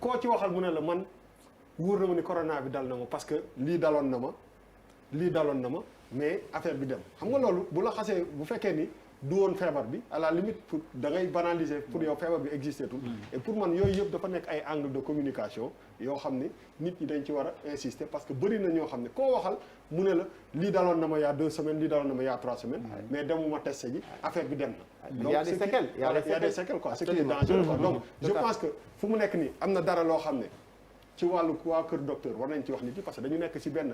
koo ci waxal mu ne la man wóor na ma ni corona bi dal na ma parce que lii daloon na ma mais affaire bi dem xam nga loolu bu la xasee bu fekkee ni du woon feebar bi à la limite pour da ngay banaliser pour yow feebar bi existé tout et pour man yooyu yëpp dafa nekk ay angle de communication yoo xam ne nit ñi dañ ci war a insister parce que bëri na ñoo xam ne koo waxal mu ne la lii daloon na ma il y a 2 semaines lii daloon na ma il y a 3 semaines mais demuma testé ji affaire bi dem na il y a des séquelles il y a des séquelles quoi ce qui est dangereux quoi donc je pense que fu mu nekk nii am na dara loo xam ne ci wàllu waa kër docteur war nañ ci wax nit ñi parce que dañu nekk ci benn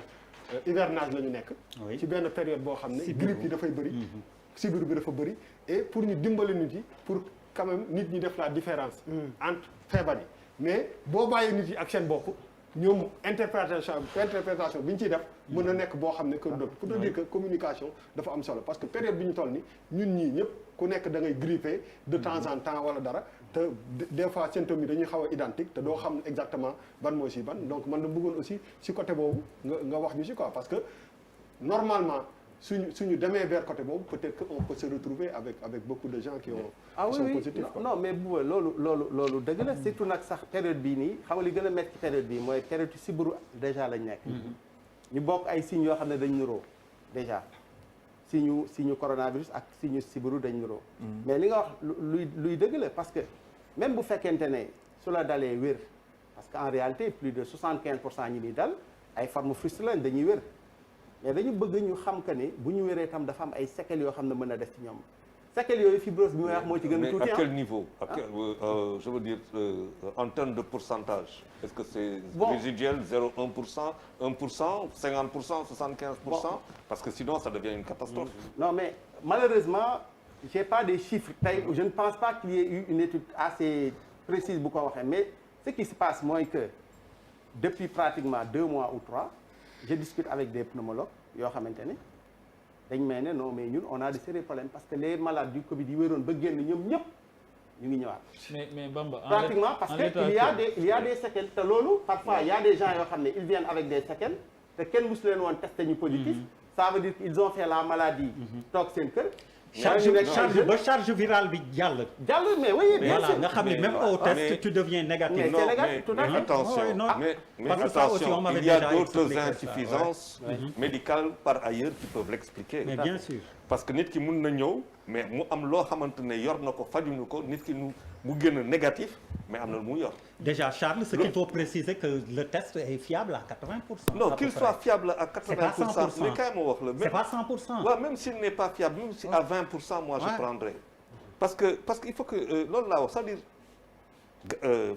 hivernage la ñu nekk ci benn période boo xam ne grippe yi dafay bëri sibiru bi dafa bëri et pour ñu dimbali nit yi pour quand même nit ñi def la différence entre feebar yi mais boo bàyyee nit yi ak seen bopp ñoom interprétation bi ñu ciy def mën na nekk boo xam ne kër docteur pour te dire que communication dafa am solo parce que période bi ñu toll ni ñun ñii ñëpp ku nekk da ngay grippé de temps en temps wala dara te des fois symptômes yi dañuy xaw a identique te doo xam exactement ban mooy si ban donc man na bëggoon aussi si côté boobu nga wax ñu si quoi parce que normalement suñu demee vers côté boobu peut-être que on peut se retrouver avec beaucoup de gens qui sont positifs quoi. Non mais bu loolu dëgg la surtout nag sax période bii nii xam nga li gën a métti ci période bii mooy période sibiru déjà lañ nekk ñu bokk ay signes yoo xam ne dañ niroo déjà signe coronavirus ak signe sibiru dañ niroo mais li nga wax luy dëgg la parce que même bu fekkente ne su la dalee wér parce que en réalité plus de 75% ñi ni dal ay forme frustrée lañ dañuy wér mais dañu bëgg ñu xam que ni bu ñu wéree tam dafa am ay séquelles yoo xam ne mën a def ci ñoom séquelles yooyu fibrose bi may wax moo ci gën a tuuti à quel niveau je veux dire en termes de pourcentage est-ce que c'est résiduel 0,1%, 1%, 50%, 75%? Parce que sinon ça devient une catastrophe. Non mais malheureusement j'ai pas des chiffres tey je ne pense pas qu'il y ait eu une étude assez précise bu ko waxee mais ce qui se passe mooy que depuis pratiquement 2 mois ou 3 je discute avec des pneumologues yoo xamante ne dañ may ne non mais ñun on a de sérieux problèmes parce que les malades du Covid yi wéroon ba génn ñoom ñëpp ñu ngi ñëwaat. mais Bamba pratiquement parce que il y a des séquelles te loolu parfois il y a des gens yoo xam ne ils viennent avec des séquelles te kenn musu leen woon testé ñu positif ça veut dire qu'ils ont fait la maladie toog seen kër. charge virale bi jàll mais oui bien sûr nga xam ne même au test tu deviens négatif. mais c'est négatif tout à fait. Attention mais attention il y a d'autres insuffisances médicales par ailleurs qui peuvent l'expliquer. mais bien sûr parce que nit ki mun na ñëw mais mu am loo xamante ne yor na ko fajuñu ko nit ki mu gën a négatif mais am na lu mu yor. Déjà Charles ce qu'il faut préciser que le test est fiable à 80%. non qu'il soit fiable à 80% mais quand même wax la. c'est pas 100%. waaw même s'il n'est pas fiable même si à 20% moi je prendrais. parce que il faut que loolu laa wax c'est-à-dire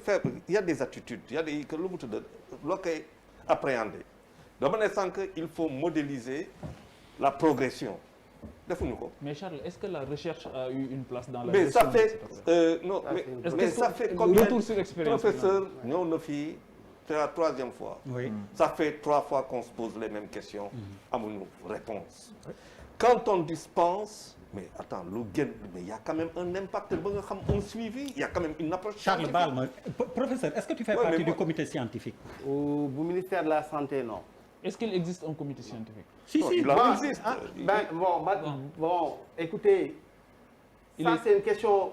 faire il y a des attitudes il y a des que lu mu tudd loo koy appréhender dama ne sànq il faut modéliser la progression. defuñu ko. mais Charles est-ce que la recherche a eu une place dans la. mais ça fait non mais ça fait combien retour sur expérience professeur ñëw na fii c'est la 3e fois. oui ça fait 3 fois qu'on se pose les mêmes questions. amuñu réponse. quand on dispense mais attends lu gën mais il y a quand même un impact ba nga xam un suivi il y a quand même une approche. Charles baal ma professeur est-ce que tu fais partie du comité scientifique. bu ministère de la santé non. Est-ce qu'il existe un comité scientifique? Si, il existe. Bon, écoutez, ça c'est une question.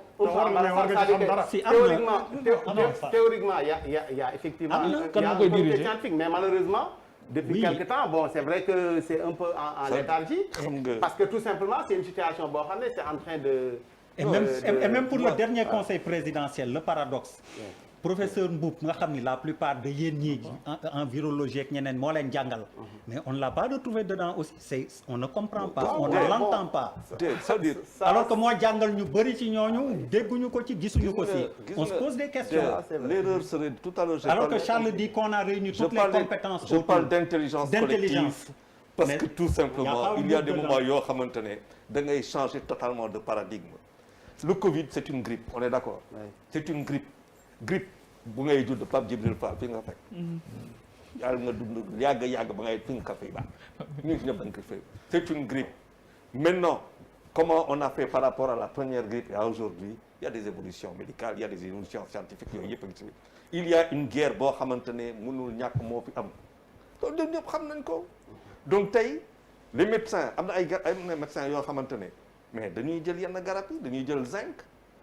Théoriquement, il y a effectivement un comité scientifique, mais malheureusement, depuis quelque temps, bon, c'est vrai que c'est un peu en léthargie, parce que tout simplement, c'est une situation, bon, c'est en train de. Et même pour le dernier conseil présidentiel, le paradoxe. Professeur Mboup nga xam ni la plupart de yéen ñii en virologie ak ñeneen moo leen jàngal mais on ne l'a pas retrouvé dedans aussi on ne comprend pas on ne l'entend pas c'est-à-dire alors que moo jàngal ñu bëri ci ñooñu dégguñu ko ci gisuñu ko si on se pose des questions l'erreur serait tout à l'heure alors que Charles dit qu'on a réuni toutes les compétences je parle d'intelligence collective parce que tout simplement il y a des moments yoo xamante ne da ngay changer totalement de paradigme le Covid c'est une grippe on est d'accord c'est une grippe bu ngay judd Pape Djibril Fall fi nga fekk yàlla nga dund yàgg ba ngay fi nga ko fay baax ñun ñëpp dañ ko fay c'est une grippe maintenant comment on a fait par rapport à la première grippe et à aujourd'hui il y a des évolutions médicales il y a des évolutions scientifiques yooyu yëpp a ngi il y a une guerre boo xamante ne mënul ñàkk moo fi am loolu ñun ñëpp xam nañ ko donc tey les médecins am na ay médecins yoo xamante ne mais dañuy jël yenn garab yi dañuy jël zinc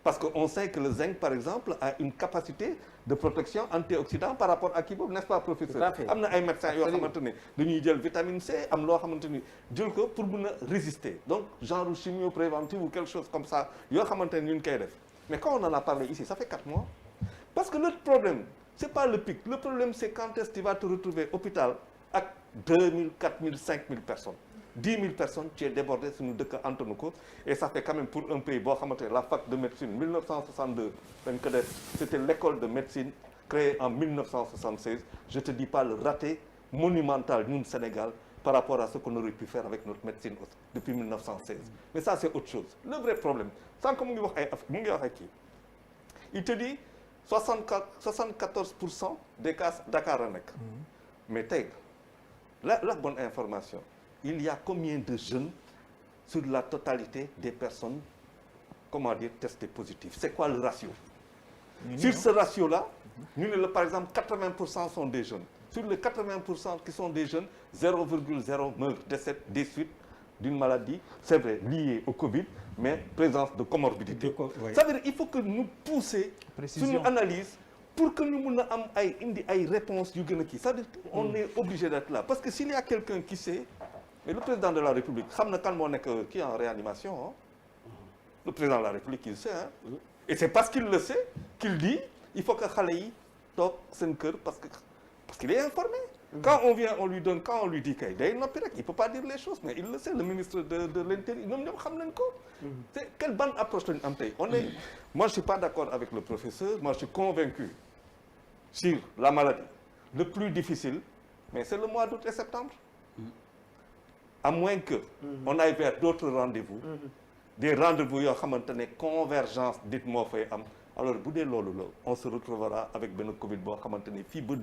parce que on sait que le zinc par exemple a une capacité de protection antioxydant par rapport à kii boobu n'est-ce pas professeur am na ay médecins yoo xamante ne dañuy jël vitamine C am loo xamante ni jël ko pour mun a résister donc genre chimio préventive ou quelque chose comme ça yoo xamante ne ñu koy def mais quand on en a parlé ici ça fait 4 mois parce que le problème c'est pas le pic le problème c'est quand est-ce que tu vas te retrouver hôpital ak 2000 4000 5000 personnes 10 000 personnes tu es débordé suñu dëkk antanu ko et ça fait quand même pour un pays boo xamante ne la fac de médecine 1962 dañ ko def c'était l'école de médecine créée en 1976 je te dis pas le raté monumental ñun Sénégal par rapport à ce qu'on aurait pu faire avec notre médecine depuis 1916 mais ça c'est autre chose le vrai problème sans que mu ngi wax ay mu ngi wax ay kii il te dit 74% des cas Dakar a nekk mais tey la bonne information il y a combien de jeunes sur la totalité des personnes comment dire testées positives c'est quoi le ratio sur ce ratio là ñu ne la par exemple 80% sont des jeunes sur les 80% qui sont des jeunes 0,0 meurent des suites d'une maladie c'est vrai liée au Covid mais présence de comorbidité ça veut dire il faut que nous pousser suñu analyse pour que ñu mun a am ay indi ay réponses yu gën a kii c'est-à-dire on est obligé d'être là parce que s'il y a quelqu'un qui sait mais le président de la République xam na kan moo nekk kii en réanimation hein? Le président de la République il sait hein? Et c'est parce qu'il le sait qu'il dit il faut que xale yi toog seen kër parce qu'il est informé quand on vient on lui donne quand on lui dit kay day noppi rek il peut pas dire les choses mais il le sait le ministre de l'Intérieur ñoom xam nañ ko c'est quelle bonne approche lañu am tey on est moi je suis pas d'accord avec le professeur moi je suis convaincu sur la maladie le plus difficile mais c'est le mois d'août et septembre à moins que on aille vers d'autres rendez-vous des rendez-vous yoo xamante ne convergence dit moo fay am alors bu dee loolu la on se retrouvera avec benn Covid boo xamante ne fii ba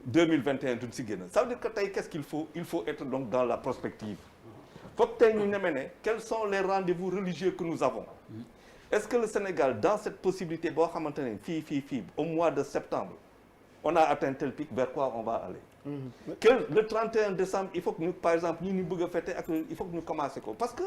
2021 duñ si génn ça veut dire que tey qu'est-ce qu'il faut il faut être donc dans la prospective foog tey ñu ñeme ne quels sont les rendez-vous religieux que nous avons est-ce que le Sénégal dans cette possibilité boo xamante ne fii au mois de septembre on a atteint tel pic vers quoi on va aller que le 31 décembre il faut que ñu par exemple ñu bëgg a fêter ak il faut que ñu commencer ko parce que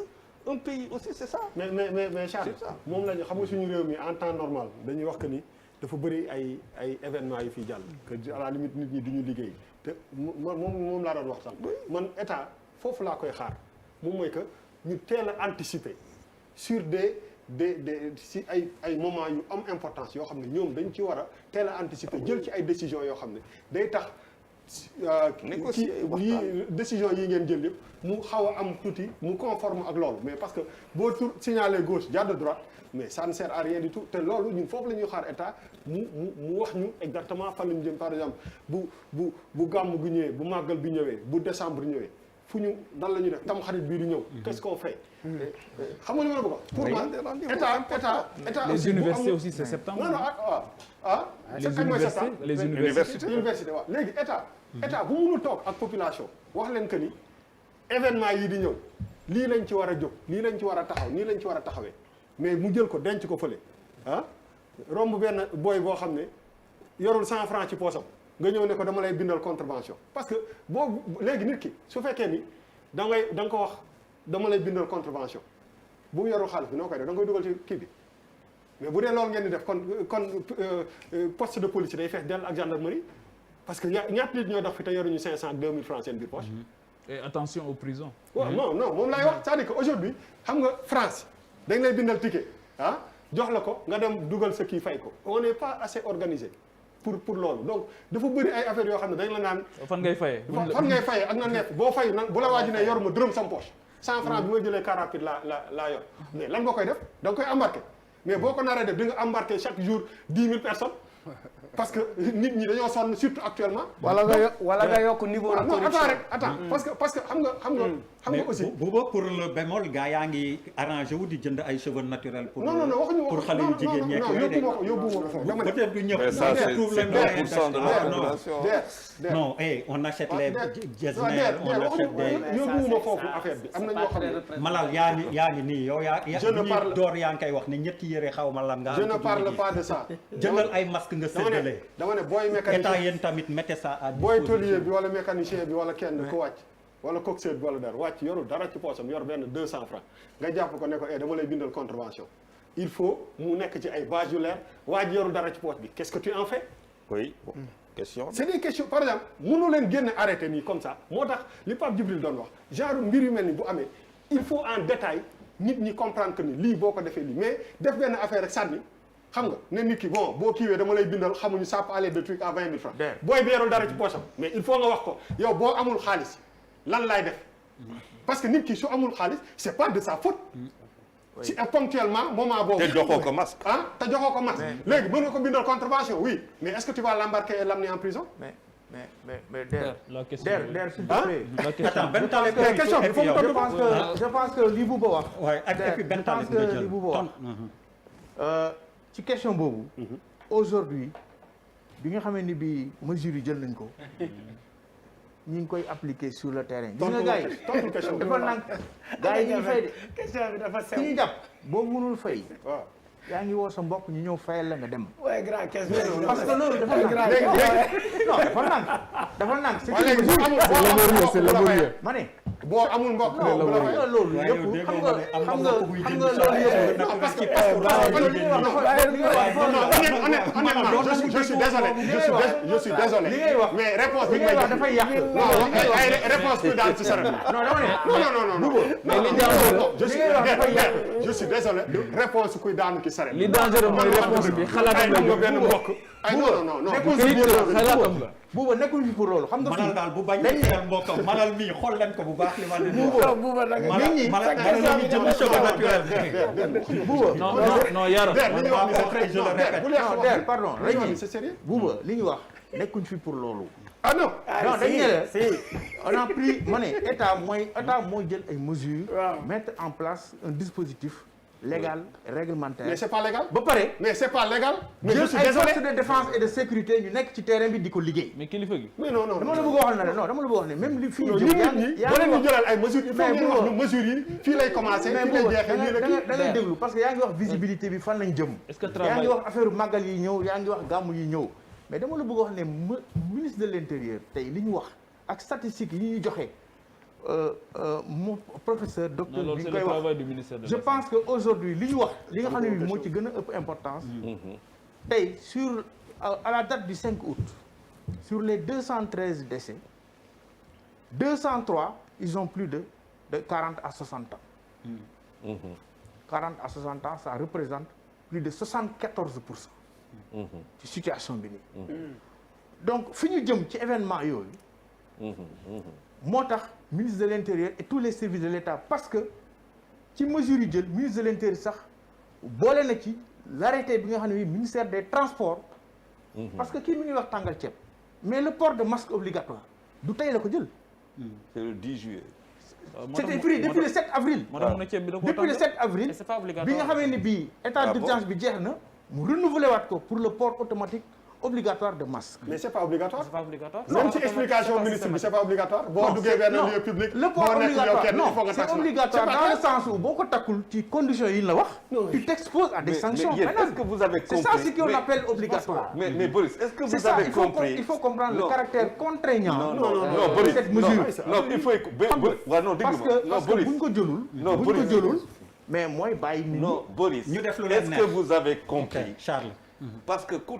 un pays aussi c'est ça. mais Charles moom la ñu xam nga suñu réew mi en temps normal dañuy wax que ni dafa bëri ay événements yu fiy jàll. que à la limite nit ñi du ñu liggéey te moom laa doon wax sax. man état foofu laa koy xaar moom mooy que ñu teel a anticiper sur des si ay moments yu am importance yoo xam ne ñoom dañ ci war a teel a anticiper jël ci ay décisions yoo xam ne day tax. décision yi ngeen jël yëpp mu xaw a am tuuti mu conforme ak loolu mais parce que boo signaler gauche jàdd droite mais ça ne sert à rien du tout te loolu ñun foofu la ñuy xaar état mu wax ñu exactement fan la ñu jëm par exemple bu gàmm gu ñëwee bu màggal bi ñëwee bu décembre ñëwee fu ñu nan la ñuy def tam xarit bii di ñëw qu'est-ce qu'on fait xam nga li ma la bëgg pour man état les universités aussi c'est septembre les universités waaw léegi état bu mënul toog ak population wax leen que ni événement yi di ñëw lii lañ ci war a jóg lii lañ ci war a taxaw nii lañ ci war a taxawee mais mu jël ko denc ko fële romb benn booy boo xam ne yorul 100 francs ci poosam nga ñëw ne ko dama lay bindal contravention parce que boo léegi nit ki su fekkee ni da nga ko wax dama lay bindal contravention bu mu yorul xaalis bi noo koy def da nga koy dugal ci kii bi mais bu dee loolu ngeen di def kon poste de police day fees dell ak gendarmerie parce que ñaata nit ñoo dox fi te yoruñu 500 ak 2000 francs seen biir poche. et attention aux prisons. waaw non moom laay wax c'est-à-dire que aujourd'hui xam nga France dañ lay bindal ticket jox la ko nga dem dugal sa kii fay ko on n'est pas assez organisé pour loolu donc dafa bëri ay affaires yoo xam ne dañ la naan. fan ngay fayee. ak na neef boo fay nan bu la waaj ne yor ma dërëm sam poche 100 francs bi ma jëlee car rapide laa yor mais lan nga koy def da nga koy embarquer mais boo ko naree def di nga embarquer chaque jour 10 000 personnes. parce que nit ñi dañoo sonn surtout actuellement. wala nga yokk niveau de corruption. attends parce que xam nga aussi. booba pour le bémol gars yaa ngi arrangé wu di jënd ay cheveux naturels. pour non waxuñu pour xale yu jigéen ñeek yóbbu ma ko foofu dama ne peut-être du ñëpp. mais ça c'est 5% de la population. non on achète les Getzner on achète des. yóbbu ma foofu affaire bi am na ñoo xam ne. Malal yaa ngi nii yow yaa ngi koy wax ne ñetti yére xaw ma lan nga. je ne parle pas de ça. jëndal ay masque nga séddale. dama ne booy mécanicien état yéen tamit mettez ça à booy tôlier bi wala mécanicien bi wala kenn ku wàcc wala coxeur bi wala dara wàcc yorul dara ci poosam yor benn 200 francs nga jàpp ko ne ko dama lay bindal contravention il faut mu nekk ci ay base yu leer waa ji yoru dara ci poche bi qu'est-ce que tu en fais. oui question. c'est des questions par exemple mënoo leen génn arrêté nii comme ça moo tax li Pape Djibril doon wax genre mbir yu mel ni bu amee il faut en détail nit ñi comprendre que ni lii boo ko defee lii mais def benn affaire rek sànni xam nga ne nit ki bon boo kiiwee dama lay bindal xamuñu ça peut aller de truc à 20 000 francs. booy bi yorul dara ci poche am mais il faut nga wax ko yow boo amul xaalis lan laay def parce que nit ki su amul xaalis c'est pas de sa faute. si ponctuellement moment boobu. te joxoo ko masque. ah te joxoo ko masque. léegi mën nga ko bindal contravention oui mais est-ce que tu vas l'embarquer et l'amener en prison. mais Der. la question Der s'il te plaît. la question benn temps mais question bi foofu je pense que li Bouba wax. waaye ak puis benn temps je pense que li Bouba wax. ci question boobu. aujourd'hui bi nga xamee ni bi mesures yi jël nañ ko. ñi ngi koy appliquer sur le terrain. gis nga gars yi tontu question dafa nang gars yi ñu ngi fay de. question bi dafa sew. ki ñu jàpp boo mënul fay. waaw. yaa ngi woo sa mbokk ñu ñëw fayal la nga dem. ouais grand question. parce que loolu dafa nang. non dafa nang. dafa nang c'est léegi boo amul c'est laborieux. ma ne. boo amul mbokk loolu yëpp xam nga loolu yëpp. non parce que je suis désolé li ngay wax mais réponse li bi ngay wax dafay yàq. ay réponse bi daal ci sara non dama ne. non je suis désolé réponse kuy daanu ci sara li dangereux mooy réponse bi xalaatam la nga benn mbokk ay non xalaatam la. Bouba nekkul fi pour loolu xam nga. manal daal bu bañ a xel mbokkam manal mii xool leen ko bu baax li ma leen di wax. Bouba nag manal nit ñi manal mi jëm cheveux naturel. Bouba non Yara. Der pardon c'est sérieux Bouba li ñu wax nekkuñ fi pour loolu. ah non non dañu ne la on a pris ma ne état mooy jël ay mesures. mettre en place un dispositif légal réglementaire. mais c'est pas légal ba pare. mais c'est pas légal mais je jël suis ay désolé forces de défense et de sécurité ñu nekk ci terrain bi di ko liggéey. mais kilifa gi. mais non dama la bëgg a waxal ne non dama la bëgg a wax ne même li fi ñu ñun jëm. nit ñi boo leen ñu jëlal ay mesures il faut mais ngeen wax ñu mesures yi fii lay commencer fii lay jeexee nii la kii da ngay déglu parce que yaa ngi wax visibilité bi fan lañ jëm. est-ce que yaa travail ngi wax affaire màggal yi ñëw yaa ngi wax gàmmu yi ñëw mais dama la bëgg a wax ne ministre de l'intérieur tey li ñu wax ak statistiques yi ñuy joxe mon professeur docteur non bi loolu c'est koy le wax travail du ministère de je pense que aujourd'hui li ñu wax li nga xam ne moo ci gën a ëpp importance tey sur à la date du 5 août sur les 213 décès 203 ils ont plus de 40 à 60 ans 40 à 60 ans ça représente plus de 74% ci situation bi nii donc fi ñu jëm ci événement yooyu moo tax ministre de l'intérieur et tous les services de l'État parce que ci mesures yi jël ministre de l'intérieur sax boole na ci l'arrêté bi nga xam ne ministère des transports parce que kii mi ngi wax tàngal ceeb mais le port de masque obligatoire du tey la ko jël c'est le 10 juillet. c'était pris depuis le 7 avril depuis le 7 avril bi nga xamee ni bii état d'urgence bi jeex na mu renouveler waat ko pour le port automatique obligatoire de masque. mais c'est pas obligatoire. C'est pas obligatoire. même ci explication ministre bi c'est pas obligatoire. boo duggee benn lieu public. le port obligatoire non c'est obligatoire C'est pas dans le sens où boo ko takkul ci conditions yi la wax. tu t'exposes à des sanctions mais pénales. est-ce que vous avez compris? C'est ça ce qu'on appelle obligatoire. Mais Boris, est-ce que C'est vous ça, avez compris? il faut comprendre le caractère contraignant non de cette mesure. non il faut non parce que bu ñu ko jëlul. non bu ñu ko jëlul mais mooy bàyyi nit ñi. non Boris ñu def lu leen est-ce neex. que vous avez compris? Charles. Parce que ku